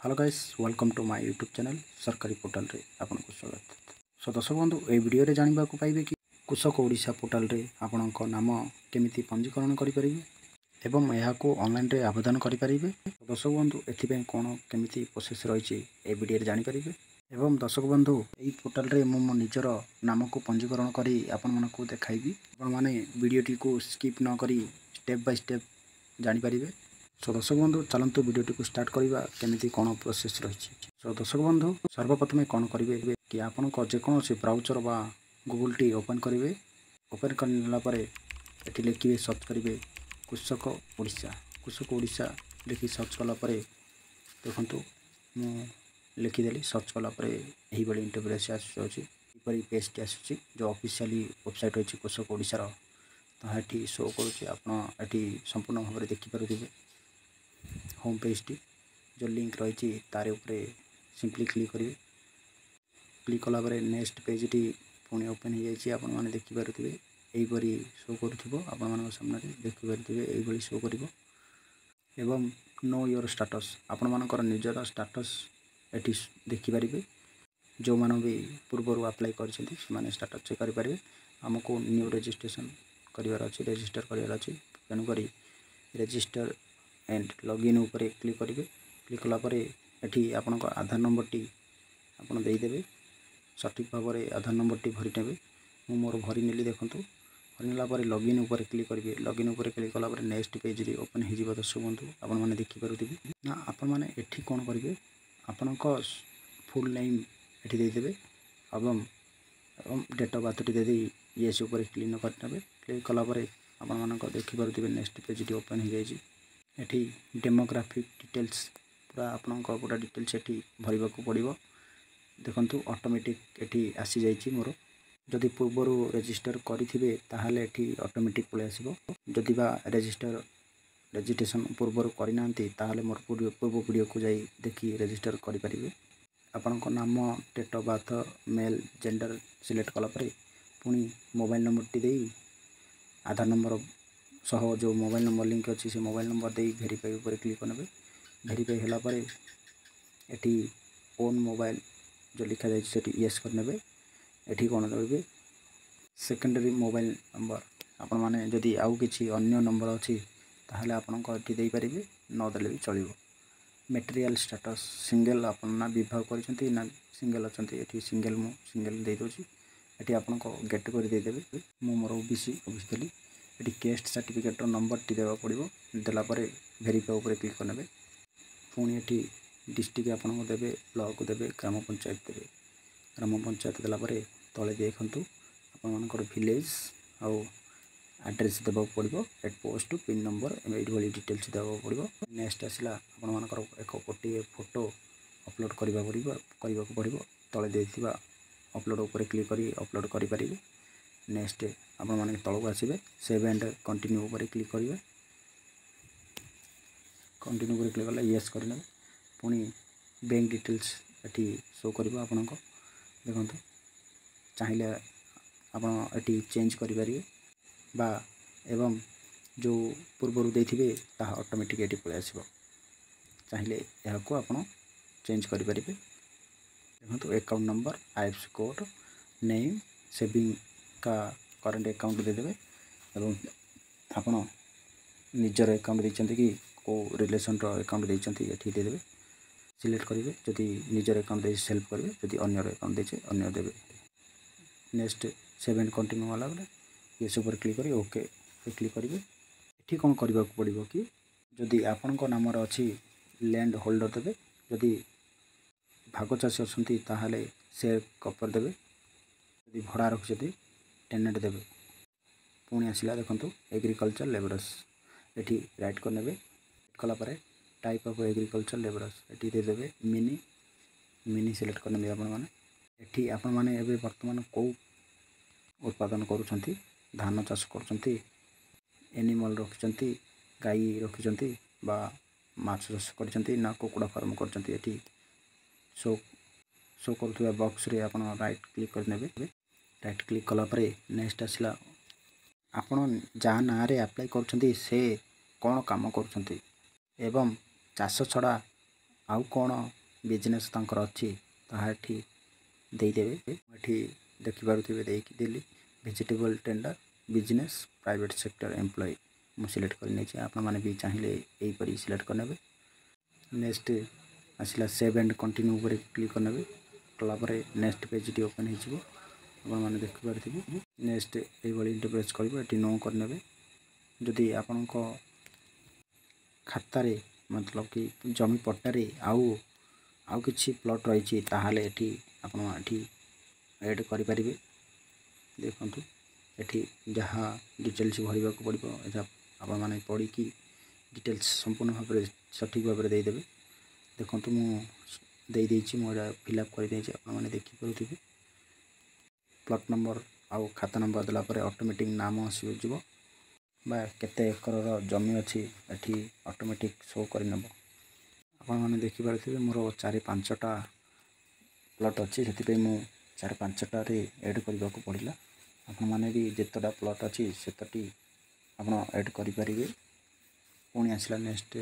Hello guys welcome to my YouTube channel सरकारी portal रे आपनको स्वागत। सो दर्शक बंधु ए वीडियो रे जानबा को पाइबे कि कृषक ओडिशा पोर्टाल रे आपनको नाम केमिति पंजीकरण करि परिबे एवं एहा को ऑनलाइन रे आवेदन करि परिबे। दर्शक बंधु एथिबे कोन केमिति प्रोसेस रहिछि ए वीडियो रे जानि परिबे एवं दर्शक बंधु एई पोर्टाल रे मो निजर नाम को पंजीकरण करी आपन मानको देखाइबी। आपन माने वीडियो टी को स्किप न करी स्टेप बाय स्टेप जानि परिबे। सो दर्शक बंधु चलतु वीडियो टी को स्टार्ट करवा केमिति कोन प्रोसेस रही। सो दर्शक बंधु सर्वप्रथम कौन करेंगे कि आपण जेकोसी ब्राउजर बा गूगल टी ओपन करेंगे। ओपन करने ये लिखे सर्च करेंगे कृषक ओडिशा लिखि सर्च कलापर देखु मु लिखिदेली सर्च कलापर यही इंटरप्रेस आसपर पेज टी आसूँ जो ऑफिशियली वेबसाइट रही कृषक ओडिशार तो ये शो करुँचे संपूर्ण भाव में देखिपे। होम पेज टी जो लिंक रही तार उपरे सिंपली क्लिक करेंगे। क्लिक कलापर नेक्स्ट पेज टी पुणी ओपन हो जाए आपण मैंने देखिपे यहीपरी शो कर सामने देखिपे यही शो कर एवं नो योर स्टाटस आपण मानकर निजर स्टाटस एटी देखिपारे जो मान भी पूर्वर अप्लाई कर स्टाटस चेक करेंगे। आमको न्यू रजिस्ट्रेशन करार अच्छे रजिस्टर करार अच्छे तेणुक रजिस्टर एंड लॉगिन ऊपर क्लिक करेंगे। क्लिक कलापर ये आपण आधार नंबर टी आपड़ देदेवे सठिक भाव में आधार नंबर टी भरी ने मु मोर भरी नेली देखूँ भरीनेलापर लॉगिन ऊपर क्लिक करेंगे। लॉगिन ऊपर क्लिक कलापर नेक्स्ट पेज रे ओपन हो दर्शक बंधु आपण मैंने देखिपे ना आपण मैंने एठी कौन करेंगे आपण फुल नेम एठी देदेवे एवं डेट ऑफ बर्थ टी दे येस ऊपर क्लिक करने। क्लिक कलापर आपण मानक देखिपे नेक्स्ट पेज टी ओपन हो जाए। एठी डेमोग्राफिक डिटेल्स पूरा आपण पूरा डिटेल्स एठी भरवा को पड़ो देखु ऑटोमेटिक एठी आसी जाइए। मोर जदि पूर्वर रजिस्टर करेंगे ताहले एठी ऑटोमेटिक पलि आसीबो। जदि बा रजिस्ट्रेशन पूर्वर करना ताहले मोर पूर्व वीडियो को जाई देखि रजिस्टर करेंगे। आपण नाम date of birth male gender select कलापर पुणी मोबाइल नंबर टी दे आधार नंबर सह जो मोबाइल नंबर लिंक अच्छी से मोबाइल नंबर दे वेरीफाई ऊपर क्लिक करेंगे। वेरीफाई होगापर ये ओन मोबाइल जो लिखा जाए येस करने। ये कौन देवे सेकेंडरी मोबाइल नंबर आपण मैंने जदि आउ कि अन्य नंबर अच्छी ताहले आपण दे पारे नदेले भी चलो। मटेरियल स्टेटस सिंगल आप विवाह कर सिंगल अच्छा ये सिंगल मु सिंगल दे दूसरी ये आपन गेट कर देदेवे। मु मोर ओबीसी देली ये केस्ट सर्टिफिकेट नंबर टी देवा पड़ो देलापर वेरीफाई ऊपर क्लिक करने। पुणी ये डिस्ट्रिक्ट आपको देवे ब्लॉक देवे ग्राम पंचायत देवे ग्राम पंचायत देलापर तले देखूँ आपर विलेज आउ एड्रेस देवा पड़ो एट पोस्ट पिन नंबर ये डिटेल्स देवा पड़ो। नेक्स्ट आसला आपर एक गोटे फोटो अपलोड करने पड़ो तले देथिबा अपलोड ऊपर क्लिक करी अपलोड करेंगे। नेक्स्ट आपण मैंने तलक आसबे सेव एंड कंटिन्यू ऊपर क्लिक करेंगे। कंटिन्यू पर क्लिक कले येस करने पुणी बैंक डिटेल्स ये शो कर आपण देखो चाहिए आपड़ी चेंज करेंगे बा एवं जो पूर्वर देथिबे ताहा ऑटोमेटिक ये पलि आसो चाहिए यह को आप चेंज करेंगे। देखो account number IFSC code name saving का करंट अकाउंट देदेवे एवं आपड़ निजर अकाउंट देते कि को रिलेसन अकाउंट देते ये देदेवे सिलेक्ट करेंगे। जदि निजर अकाउंट दे सेल्फ करेंगे जदि अन्यर अकाउंट देचे अन्य देवे। नेक्स्ट सेव एंड कंटिन्यू वाला बेले ये ऊपर क्लिक करेंगे ओके क्लिक करेंगे। ये कौन करने को पड़ो कि जदि आपण नाम अच्छी लैंड होल्डर देवे जदि भाग चाषी अच्छा ताहले शेयर कपर देवे जदि भड़ा रखिए टेनेट देवे। पुणी आसला देखो एग्रीकल्चर लेबरर्स ये राइट करने कलापर टाइप ऑफ एग्रीकल्चर लेबरर्स ये देदेवे मिनी सिलेक्ट करने आपण मैंने एवं बर्तमान कौ उत्पादन करुँच धान चाष कर एनिमल रखिंट गाई रखिंट बा माछ चाष कर ना कुकुड़ा फार्म कर शो शो करुवा बॉक्स रे आपण राइट क्लिक करने। राइट क्लिक कलापर नेक्स्ट आसला आपण जहाँ ना रे अप्लाई कर कौन काम कर एवं चाष छड़ा आउ कौन बिजनेस तांकर अच्छी ताहा एठी देदेवे। एठी देखिपारुथिबे daily vegetable tender business private sector employ मु सिलेक्ट कर नहीं आपण मैंने भी चाहिए यहीपरी सिलेक्ट करने। नेक्स्ट आसला सेव एंड कंटिन्यू पर क्लिक करने कलापर नेक्स्ट पेज टी ओपन हो देखिपारे। नेक्स्ट ये इंटरप्रेस कर नो करने जदि आपण खातार मतलब कि जमी पट्टारे आउ किसी प्लॉट रही ताहले एठी आपण एठी ऐड करि परिबे। देखंतु एठी जहाँ डिटेल्स भरवा को पड़ो एटा आपण माने पढ़ी कि डिटेल्स संपूर्ण भाव में सठिक भाव में देदेवे। देखंतु मु देदेछि मोरा फिलअप कर देछि आपण माने देखि परुथिबे। प्लॉट नंबर आउ खाता नंबर देला परे ऑटोमेटिक नाम आसी जिवो बा केते एकर जमी अछि एठी ऑटोमेटिक शो कर नबो। आपण माने देखि पारथिबे मोर 4-5टा प्लॉट अच्छी से मु 4-5टा रे ऐड करबा को पड़िला। आपण माने भी जेतटा प्लॉट अच्छी सेतटी आपण ऐड करि परिबे। पुणी आसला नेक्स्ट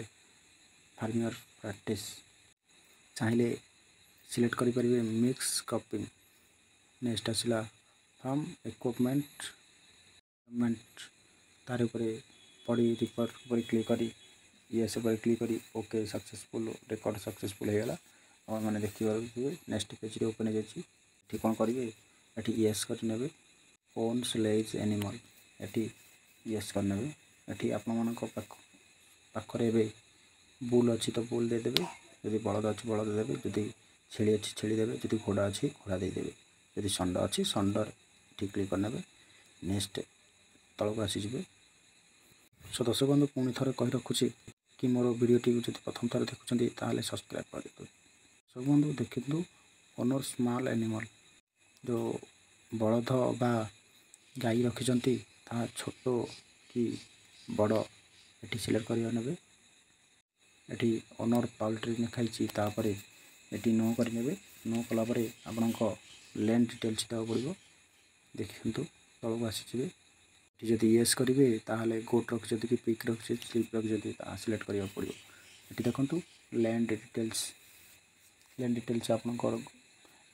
फार्मर प्रैक्टिस चाहिए सिलेक्ट करि परिबे मिक्स क्रॉपिंग। नेक्स्ट आसला फार्म इक्विपमेंट तार उपरे पड़ी रिपोर्ट पर क्लिक करी यस पर क्लिक करी ओके सक्सेसफुल रिकॉर्ड सक्सेसफुल हो गला। आप मैंने देखिए नेक्स्ट पेज ओपन हो जाए कौन करेंगे ये यस करने ओन स्लेज एनिमल ये यस करने ये आपण पाखे बुल अच्छी तो बुल देदेवे जदि बलद अच्छी बलद देवे जदि छेली अच्छी छेली देवे जदि घोड़ा अच्छी घोड़ा देदेवे जदि षंड अच्छी षंडर ठीक क्लिक करने। नेक्स्ट तलक आसीजे। सो दर्शक बंधु पुणी थरे कही रखुची कि मोर वीडियोटी जब प्रथम थर देखुं ताहले सब्सक्राइब कर दे। सब बंधु देखु ओनर स्मॉल एनिमल जो बलद बा गाई रखिंट छोट कि बड़ ये सिलेक्ट कर ने ये ओनर पाउल्ट्री लिखाई तापर ये नो करे नो कलापर आपण लैंड डिटेल्स देवा पड़ो। देखु तलक आसीजे जदि यस करेंगे ताहले गोट रखी कि पिक रखी स्लीप रखी सिलेक्ट करा पड़ो। ये देखो लैंड डिटेल्स आपंकर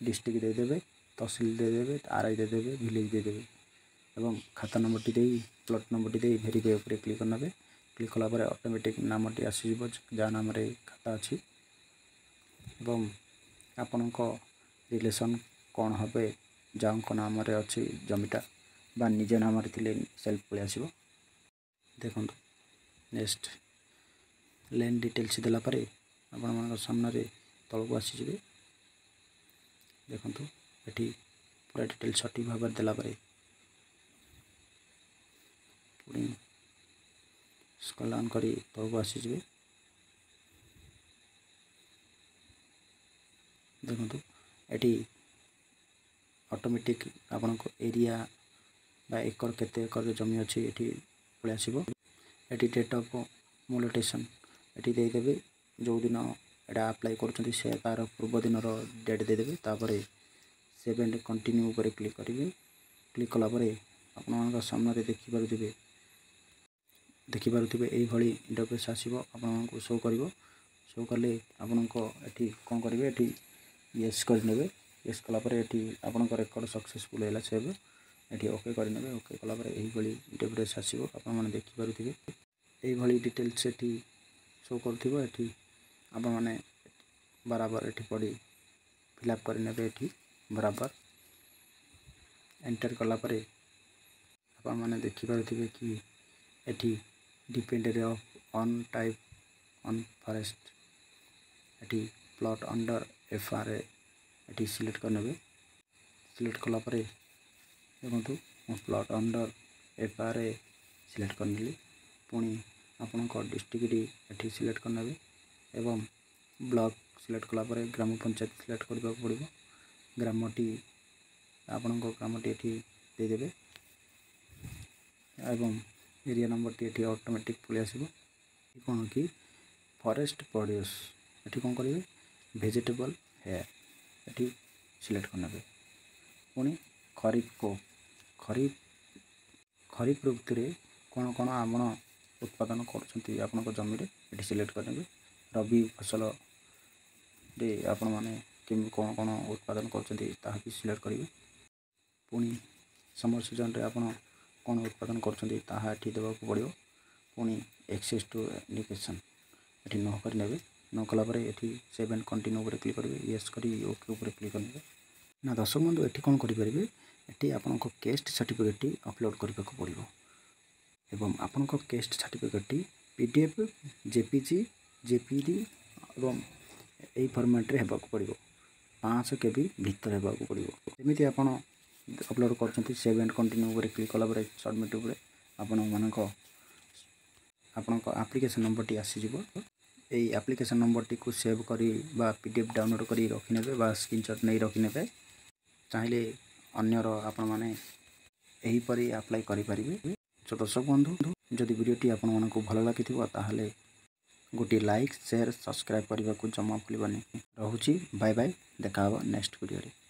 डिस्ट्रिक्ट देदेवे तहसिल देदेवे आरआई देदेवे विलेज देदेवे और खाता नंबर टी दे प्लॉट नंबर टी दे वेरीफाई उपर क्लिक करने। क्लिक कलापर ऑटोमेटिक नाम टी आसीज जहाँ नाम खाता अच्छी आपण रिलेशन कौन हे जहाँ नाम अच्छी जमीटा बा निज नाम सेल्फ पलि आसो। देखो नेक्स्ट लैंड डिटेल्स देलापर आपण सामने तलक आसीजे। देखो ये पूरा डिटेल सठिक भाव देलापर पुणी स्क्रॉल डाउन करी तलक आसीजे। देखो ये ऑटोमेटिक आपण एरिया बा एकर केते एकर जमी अच्छी ये पलि आसो। ये डेट ऑफ मोलेटेशन ये देदेवे जो दिन यहाँ अप्लाई कर तार पूर्व दिन डेट देदेवे तापर सेव एंड कंटिन्यू पर क्लिक करेंगे। क्लिक कलापर आपण सामने देखिपारे यही इंटरफेस आसो आपण को शो कर शो कले आपण कौन करेंगे ये यस करने। यस कलापर ये आपण रेकर्ड सक्सेसफुल है सेव ये ओके करने। ओके कलापर यही इंटरफेस आसो आपण मैंने देखिपारे यही डिटेल्स ये शो कर आपण मैंने बराबर ये पढ़ी फिलअप करने ये बराबर एंटर कलापर आपण मैंने देखिपारे कि ये depended on type on forest ये प्लॉट अंडर FRA ये सिलेक्ट करने। सिलेक्ट कलापर देखो प्लॉट अंडर FRA सिलेक्ट करने पुणी आपण डिस्ट्रिक्ट ये सिलेक्ट करने एवं ब्लॉक सिलेक्ट कलापर ग्राम पंचायत सिलेक्ट करने पड़ो। ग्रामटी आपण ग्रामटी ये देदेवे एवं एरिया नंबर टी ऑटोमेटिक पलि आसो। कौन कि फॉरेस्ट प्रोड्यूस ये कौन करेंगे वेजिटेबल हेयर ये सिलेक्ट करने। पुणी खरीफ को खरीफ ऋतु रे कौन कौन आपण उत्पादन कर जमी ये सिलेक्ट करेंगे। रबी फसल रे आपण माने कौन कौन उत्पादन करछन्ती ताहा भी सिलेक्ट करेंगे। पुणी समर सीजन रे आपण कौन उत्पादन करछन्ती ताहा एठी देबाक पड़ियो। पुणी एक्सेस टू एप्लिकेशन एठी न कर नेबे। न कला परे एठी सेव एंड कंटिन्यू ऊपर क्लिक करेंगे। यस करी ओके ऊपर क्लिक करेंगे ना। दर्शक बंधु एठी कौन करि परिबे, एठी आपन को केस्ट सर्टिफिकेट टी अपलोड करबा को पड़ियो एवं आपन को केस्ट सर्टिफिकेट टी पीडीएफ, जेपीजी, जेपीडी एवं एई फॉर्मेट रे हेबा को पड़ियो। 500 केबी भीतर हेबा को पड़ियो। जेमिति आपन अपलोड करछन्ती सेव एंड कंटिन्यू ऊपर क्लिक कला परे सबमिट ऊपर आपन मानको एप्लिकेशन नंबर टी आसी जिवो। एई एप्लिकेशन नंबर टी को सेव करी बा पीडीएफ डाउनलोड करी रखि नेबे बा स्क्रीनशॉट नै रखि नेबे। चाहिले अन्यर आपण माने एही परी अप्लाई करि परिबे। तो दर्शक बंधु जदि वीडियोटी आपण मानकु भल लागिथिबो ताहले गोटे लाइक शेयर सब्सक्राइब करने को जमा भूलबनी। रहुची बाय बाय, देखा नेक्स्ट वीडियो रे।